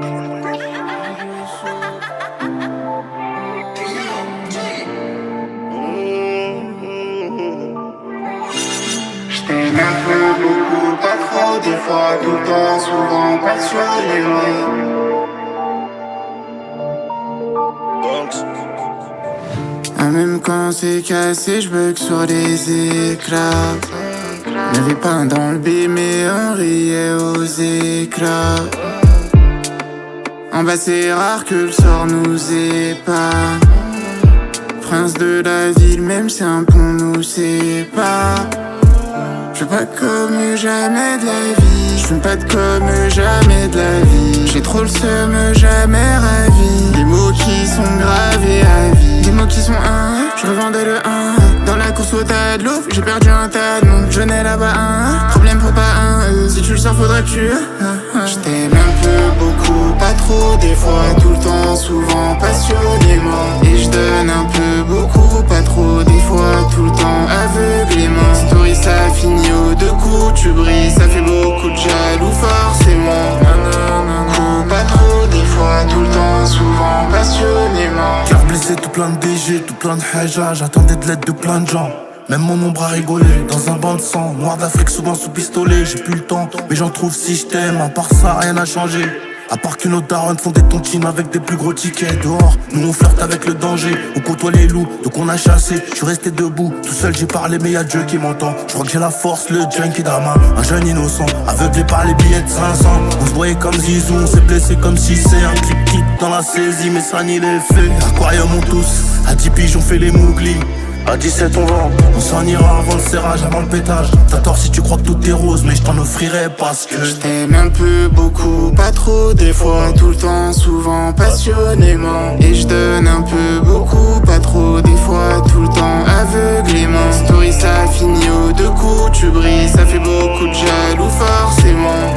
J't'aime un peu, beaucoup, pas trop, des fois, tout le temps, souvent, passionnément. Même quand c'est cassé, j'bug sur les éclats. N'avais pas dans le B, mais on riait aux éclats. En bas c'est rare que le sort nous épargne. Prince de la ville, même si un pont nous sépare. Je veux pas comme jamais de la vie. Je fume pas de comme jamais de la vie. J'ai trop le seum, jamais ravi. Des mots qui sont gravés à vie. Des mots qui sont je revendais le 1. Dans la course au tas de l'eau, j'ai perdu un tas de monde. Je n'ai là-bas problème pour pas si tu le sors, faudrait que tu Je t'aime un peu, beaucoup, pas trop. Des fois, tout le temps, souvent, passionnément. Et je donne un peu, beaucoup, pas trop. Des fois, tout le temps, aveuglément. Story, ça finit aux deux coups. Tu brilles, ça fait beaucoup de jaloux, forcément. Pas trop, des fois, tout le temps, souvent, passionnément. Cœur blessé, tout plein de DG, tout plein de haja. J'attendais de l'aide de plein de gens. Même mon ombre a rigolé, dans un banc de sang. Noir d'Afrique, souvent sous pistolet. J'ai plus le temps, mais j'en trouve si je t'aime. À part ça, rien n'a changé. À part que nos darons font des tontines avec des plus gros tickets. Dehors, nous on flirte avec le danger. On côtoie les loups, donc on a chassé. Je suis resté debout, tout seul j'ai parlé, mais y'a Dieu qui m'entend. Je crois que j'ai la force, le junkie drama. Un jeune innocent, aveuglé par les billets de 500. On se voyait comme Zizou, on s'est blessé comme si c'est un clip dans la saisie, mais ça nie les faits. Aquarium on tous, à 10 piges on fait les mouglis. À 17 on s'en ira avant le serrage, avant le pétage. T'as tort si tu crois que tout est rose, mais je t'en offrirai parce que je t'aime un peu, beaucoup, pas trop. Des fois, tout le temps, souvent, passionnément. Et je donne un peu, beaucoup, pas trop. Des fois, tout le temps, aveuglément. Story, ça finit aux deux coups. Tu brilles, ça fait beaucoup de jaloux, forcément.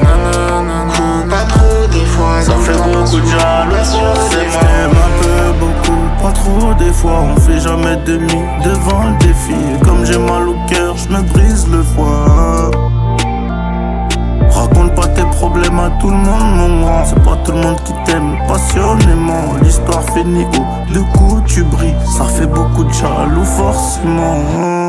Pas trop, des fois, ça fait beaucoup de jaloux, forcément. Je t'aime un peu, beaucoup, pas trop. Des fois, on fait jamais demi devant le défi. Et comme j'ai mal au cœur, je me brise le foie. Raconte pas tes problèmes à tout le monde, mon grand. C'est pas tout le monde qui t'aime passionnément. L'histoire finit haut, de coups tu brilles. Ça fait beaucoup de jaloux, forcément.